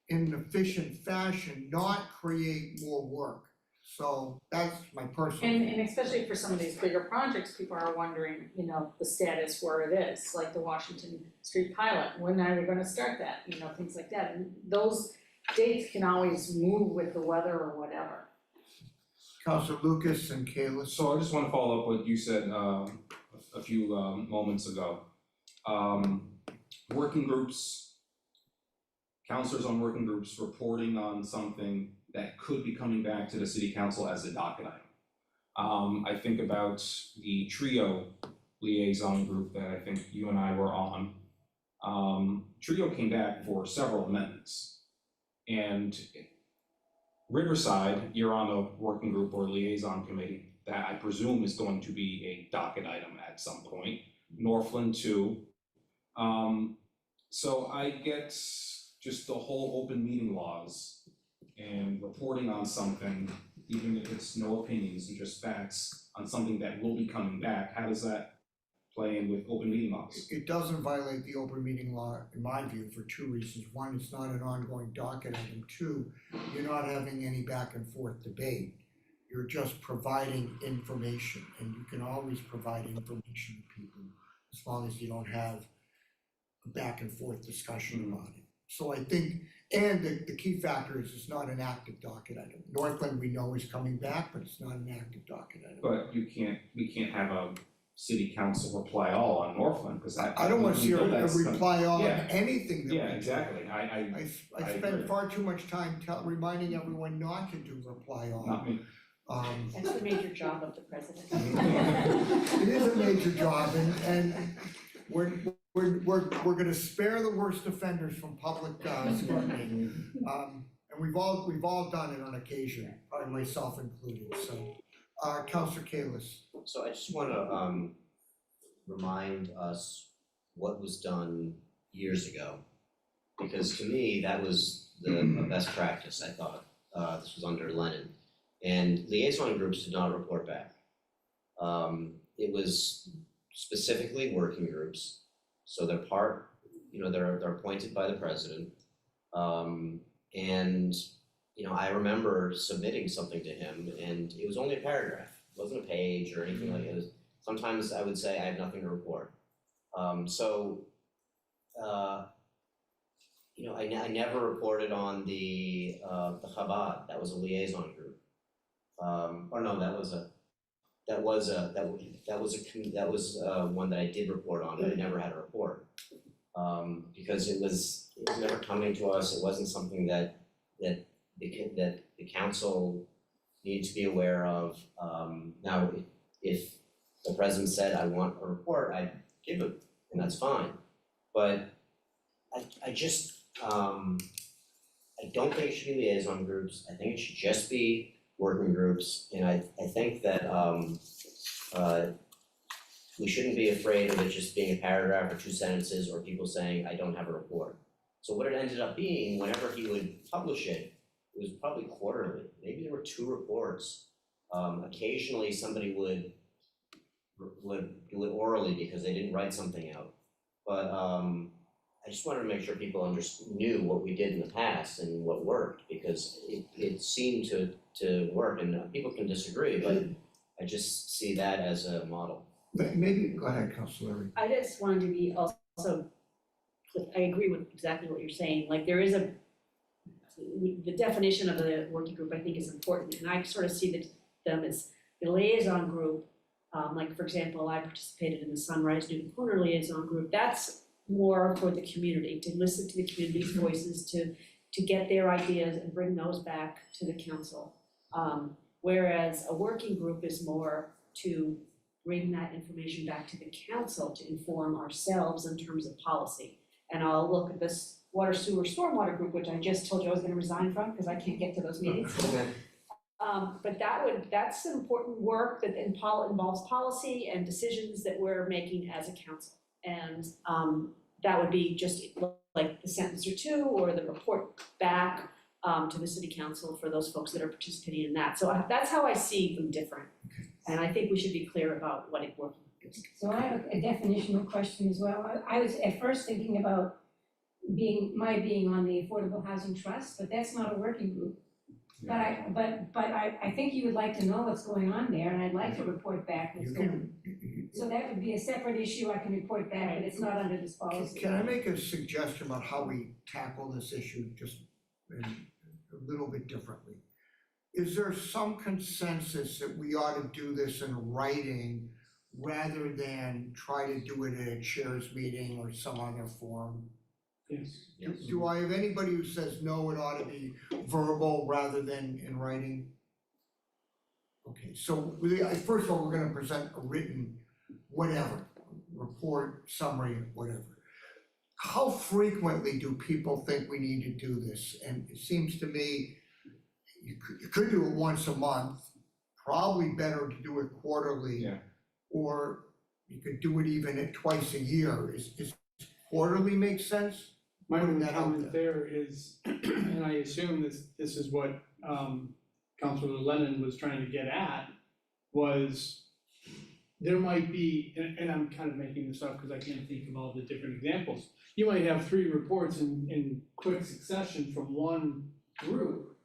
in an efficient fashion, not create more work. So that's my personal. And especially for some of these bigger projects, people are wondering, the status where it is, like the Washington Street pilot, when are they gonna start that, things like that. And those dates can always move with the weather or whatever. Counselor Lucas and Kayla. So I just wanna follow up what you said a few moments ago. Working groups, counselors on working groups reporting on something that could be coming back to the city council as a docket item. I think about the trio liaison group that I think you and I were on. Trio came back for several amendments. And Riverside, you're on a working group or liaison committee that I presume is going to be a docket item at some point. Northland too. So I get just the whole open meeting laws and reporting on something, even if it's no opinions and just facts on something that will be coming back. How does that play in with open meeting laws? It doesn't violate the open meeting law, in my view, for 2 reasons. One, it's not an ongoing docket item. 2, you're not having any back and forth debate. You're just providing information, and you can always provide information to people as long as you don't have a back and forth discussion about it. So I think, and the key factor is it's not an active docket item. Northland, we know, is coming back, but it's not an active docket item. But we can't have a city council reply all on Northland, because I don't wanna see a reply all on Yeah. anything that we do. Yeah, exactly, I I agree. spend far too much time reminding everyone not to do reply all. not me. That's the major job of the president. It is a major job, and we're gonna spare the worst offenders from public scrutiny. And we've all done it on occasion, probably myself included, so. Counselor Kalis. So I just wanna remind us what was done years ago. Because to me, that was a best practice, I thought. This was under Lennon. And liaison groups did not report back. It was specifically working groups. So they're they're appointed by the president. And I remember submitting something to him, and it was only a paragraph. It wasn't a page or anything like it. Sometimes I would say I have nothing to report. I never reported on the Chabad. That was a liaison group. Or no, that was that was one that I did report on, but I never had a report. Because it was never coming to us, it wasn't something that the council needed to be aware of. Now, if the president said, I want a report, I'd give it, and that's fine. But I just, I don't think it should be liaison groups, I think it should just be working groups, and I think that, we shouldn't be afraid of it just being a paragraph or 2 sentences or people saying, I don't have a report. So what it ended up being, whenever he would publish it, it was probably quarterly, maybe there were 2 reports. Occasionally somebody would do it orally because they didn't write something out. But I just wanted to make sure people knew what we did in the past and what worked, because it seemed to work, and people can disagree, but I just see that as a model. Maybe, go ahead, Councilor. I just wanted to be also, I agree with exactly what you're saying, like there is the definition of the working group I think is important, and I sort of see them as the liaison group. Like for example, I participated in the Sunrise Newton Corner liaison group, that's more for the community, to listen to the community's voices, to get their ideas and bring those back to the council. Whereas a working group is more to bring that information back to the council to inform ourselves in terms of policy. And I'll look at this water sewer stormwater group, which I just told you I was gonna resign from because I can't get to those meetings. But that's important work that involves policy and decisions that we're making as a council. And that would be just like the sentence or 2 or the report back to the city council for those folks that are participating in that. So that's how I see them different. And I think we should be clear about what it working is. So I have a definitional question as well. I was at first thinking about being on the Affordable Housing Trust, but that's not a working group. But I think you would like to know what's going on there, and I'd like to report back what's going on. So that would be a separate issue, I can report back, but it's not under this policy. Can I make a suggestion about how we tackle this issue just a little bit differently? Is there some consensus that we ought to do this in writing rather than try to do it at a chairs meeting or some other forum? Yes. Do I have anybody who says no, it ought to be verbal rather than in writing? Okay, so first of all, we're gonna present a written whatever, report, summary, whatever. How frequently do people think we need to do this? And it seems to me you could do it once a month, probably better to do it quarterly. Yeah. Or you could do it even at twice a year. Is quarterly make sense? My Putting only that out comment there is, and I assume this is what Councilor Lennon was trying to get at, was there might be, and I'm kind of making this up because I can't think of all the different examples. You might have 3 reports in quick succession from one group.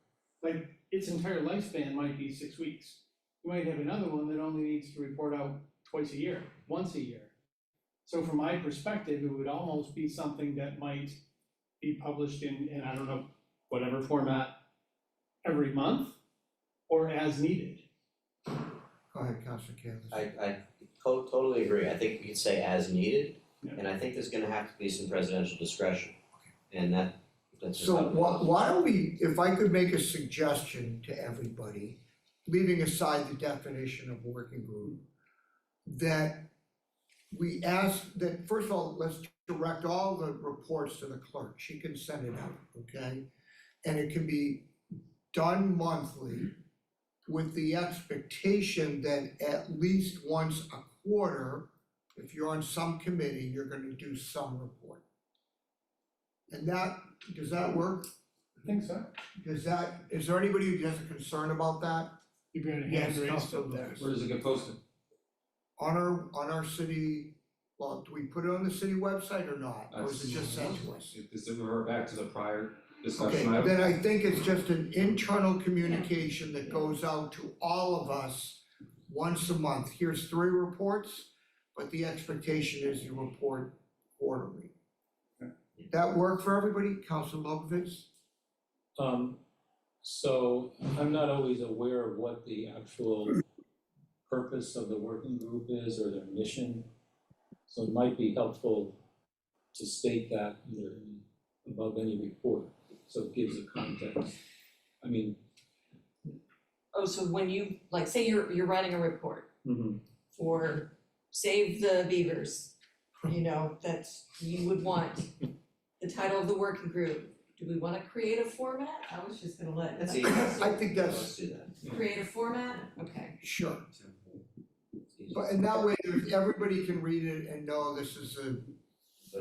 Like its entire lifespan might be 6 weeks. You might have another one that only needs to report out twice a year, once a year. So from my perspective, it would almost be something that might be published in I don't know, whatever format, every month or as needed. Go ahead, Councilor Campbell. I totally agree, I think we could say as needed, Yeah. and I think there's gonna have to be some presidential discretion. And that's just So how it goes. why don't we, if I could make a suggestion to everybody, leaving aside the definition of working group, that we ask that, first of all, let's direct all the reports to the clerk, she can send it out, okay? And it can be done monthly with the expectation that at least once a quarter, if you're on some committee, you're gonna do some report. And does that work? I think so. Is there anybody who has a concern about that? You've got a Yes, hand raised Councilor up there. Lucas. Where does it get posted? On our city, well, do we put it on the city website or not, or is it just sent to us? Does it revert back to the prior Okay, discussion item? then I think it's just an internal communication that goes out to all of us once a month. Here's 3 reports, but the expectation is you report quarterly. That work for everybody, Councilor Lopovitz? So I'm not always aware of what the actual purpose of the working group is or their mission. So it might be helpful to state that above any report, so it gives a context. I mean, Oh, so when you, like, say you're writing a report for Save the Beavers, you know, that's, you would want the title of the working group. Do we wanna create a format? I was just gonna let. That's easy. I think that's, Let's do that. Create a format? Okay. sure. But and that way, everybody can read it and know this is a,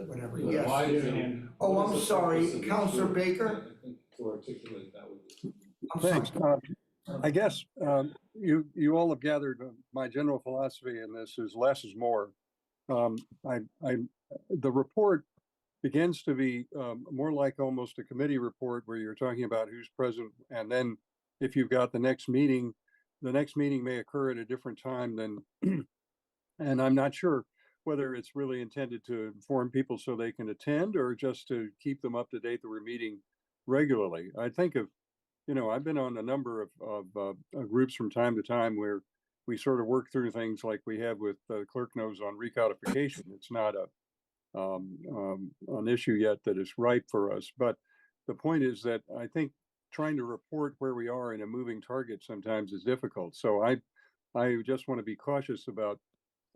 whatever, but yes. why do- Oh, what I'm is the sorry, purpose of the Counselor group? Baker? I think to articulate that would be. I'm sorry. Thanks. I guess you all have gathered my general philosophy in this is less is more. The report begins to be more like almost a committee report where you're talking about who's present, and then if you've got the next meeting may occur at a different time than, and I'm not sure whether it's really intended to inform people so they can attend or just to keep them up to date that we're meeting regularly. I think of, I've been on a number of groups from time to time where we sort of work through things like we have with Clerk Knows on recodification. It's not an issue yet that is ripe for us, but the point is that I think trying to report where we are in a moving target sometimes is difficult. So I just want to be cautious about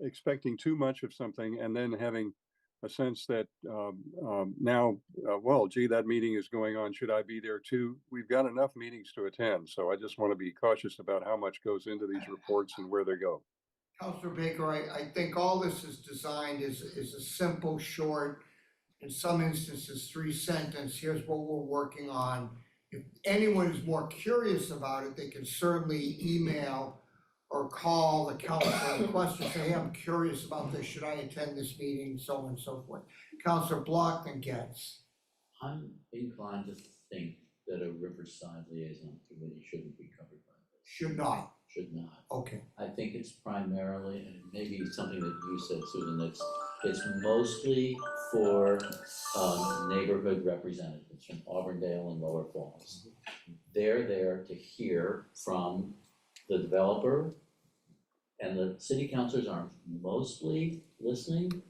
expecting too much of something and then having a sense that now, well, gee, that meeting is going on. Should I be there too? We've got enough meetings to attend. So I just want to be cautious about how much goes into these reports and where they go. Counselor Baker, I think all this is designed is a simple, short, in some instances, 3-sentence, here's what we're working on. If anyone is more curious about it, they can certainly email or call the council and question, say, hey, I'm curious about this, should I attend this meeting, so on and so forth. Counselor Block then gets. I'm inclined to think that a Riverside Liaison Committee shouldn't be covered by this. Should not. Should not. Okay. I think it's primarily, and maybe something that you said, Susan, it's mostly for neighborhood representatives from Auburndale and Lower Falls. They're there to hear from the developer, and the city councilors are mostly listening.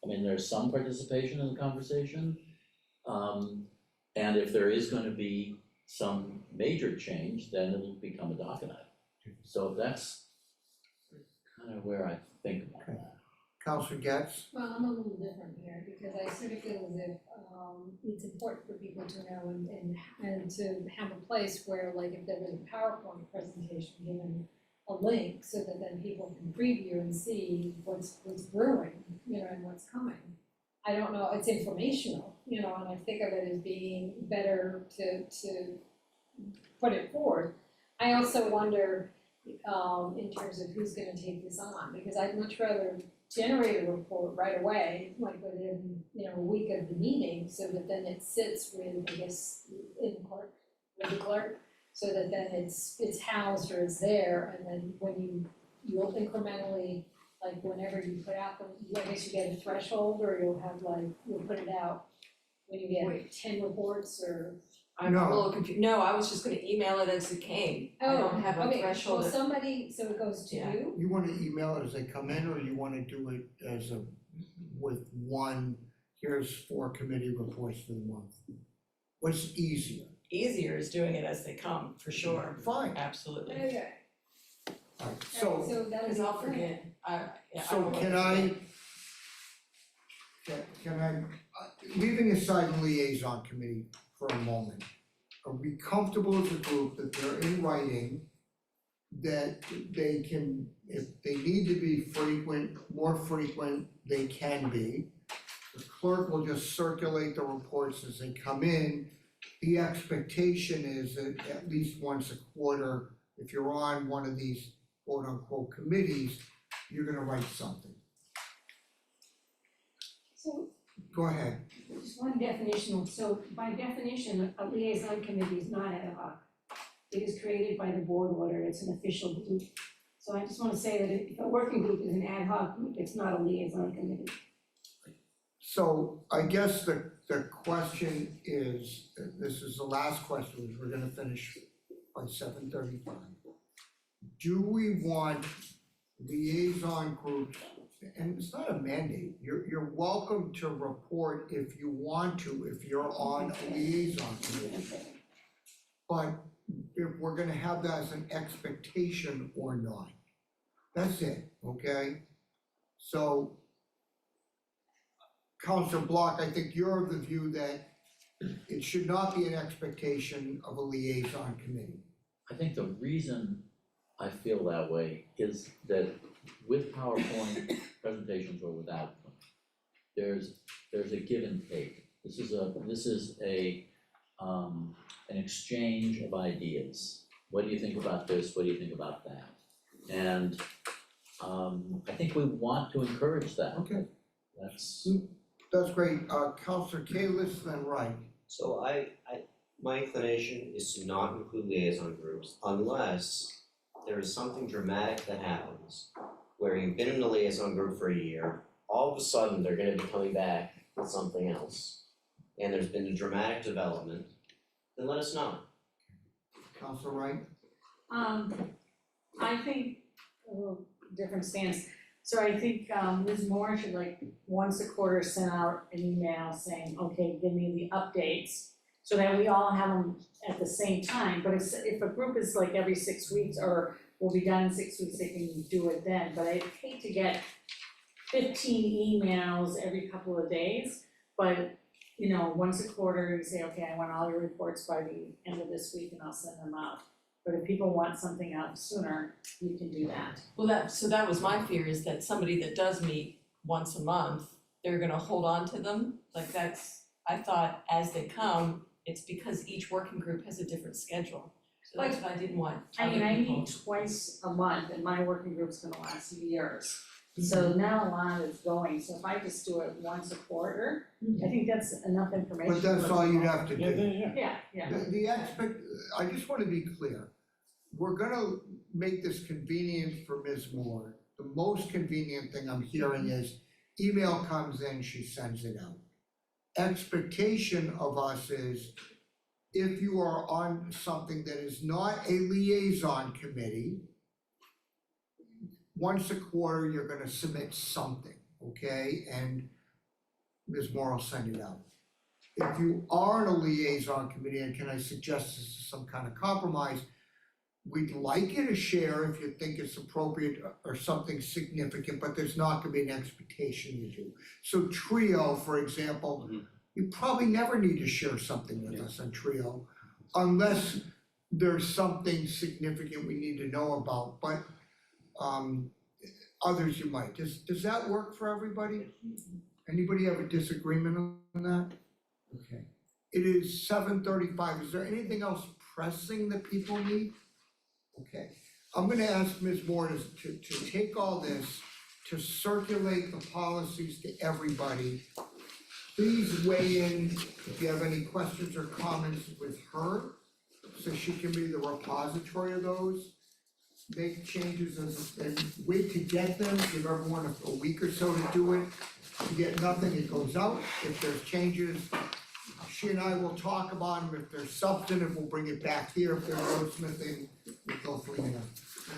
I mean, there's some participation in the conversation. And if there is gonna be some major change, then it'll become a docket item. So that's kind of where I think about that. Counselor Getz? Well, I'm a little different here, because I sort of feel as if, it's important for people to know and to have a place where, like, if there was a PowerPoint presentation, given a link, so that then people can preview and see what's brewing, and what's coming. I don't know, it's informational, and I think of it as being better to put it forth. I also wonder, in terms of who's gonna take this on, because I'd much rather generate a report right away, like within, a week of the meeting, so that then it sits with, I guess, with the clerk, so that then it's housed or it's there, and then when you'll incrementally, like whenever you put out I guess you get a threshold, or you'll put it out when you get 10 reports or. I'm a little confused. No, I was just gonna email it as it came. I don't have a threshold. Well, somebody, so it goes to you? You wanna email it as they come in, or you wanna do it as with one, here's 4 committee reports for the month? What's easier? Easier is doing it as they come, for sure. Fine. Absolutely. Okay. Alright, So that is Cause I'll forget. So can I, leaving aside the liaison committee for a moment, are we comfortable as a group that they're in writing, that they can, if they need to be more frequent, they can be? The clerk will just circulate the reports as they come in. The expectation is that at least once a quarter, if you're on one of these quote unquote committees, you're gonna write something. So Go ahead. just one definitional, so by definition, a liaison committee is not ad hoc. It is created by the board order, it's an official group. So I just wanna say that if a working group is an ad hoc group, it's not a liaison committee. So I guess the question is, this is the last question, we're gonna finish by 7:35. Do we want liaison groups, and it's not a mandate, you're welcome to report if you want to, if you're on a liaison committee. But if we're gonna have that as an expectation or not, that's it, okay? So, Counselor Block, I think you're of the view that it should not be an expectation of a liaison committee. I think the reason I feel that way is that with PowerPoint presentations or without them, there's a give and take. This is an exchange of ideas. What do you think about this? What do you think about that? And I think we want to encourage that. Okay. That's great, Counselor Kalis, then Wright. So my inclination is to not include liaison groups unless there is something dramatic that happens where you've been in a liaison group for a year, all of a sudden they're gonna be coming back with something else, and there's been a dramatic development, then let us know. Counselor Wright? I think a little different stance. So I think Ms. Moore should like once a quarter send out an email saying, okay, give me the updates. So that we all have them at the same time, but if a group is like every 6 weeks or will be done in 6 weeks, they can do it then. But I'd hate to get 15 emails every couple of days. But you know, once a quarter, you say, okay, I want all your reports by the end of this week and I'll send them out. But if people want something out sooner, you can do that. Well, that was my fear, is that somebody that does meet once a month, they're gonna hold on to them, like I thought as they come, it's because each working group has a different schedule. So that's what I didn't want I mean, other I people. meet twice a month and my working group's gonna last years. So now a lot is going, so if I just do it once a quarter, I think that's enough information. But that's for all you'd people. have to do. Yeah. I just wanna be clear, we're gonna make this convenient for Ms. Moore. The most convenient thing I'm hearing is email comes in, she sends it out. Expectation of us is if you are on something that is not a liaison committee, once a quarter, you're gonna submit something, okay? And Ms. Moore will send it out. If you are in a liaison committee, and can I suggest this is some kind of compromise, we'd like you to share if you think it's appropriate or something significant, but there's not gonna be an expectation you do. So Trio, for example, you probably never need to share something with us on Trio unless there's something significant we need to know about, but others you might. Does that work for everybody? Anybody have a disagreement on that? Okay. It is 7:35. Is there anything else pressing that people need? Okay. I'm gonna ask Ms. Moore to take all this, to circulate the policies to everybody. Please weigh in if you have any questions or comments with her, so she can be the repository of those. Make changes and wait to get them, give everyone a week or so to do it. If you get nothing, it goes out. If there's changes, she and I will talk about them. If they're substantive, we'll bring it back here. If they're wordsmithing, we'll go from there.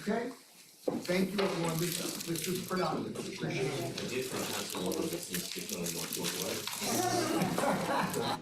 Okay? Thank you, everyone. This is productive. Appreciate it. I do think Councilwoman Wilson needs to be going more forward.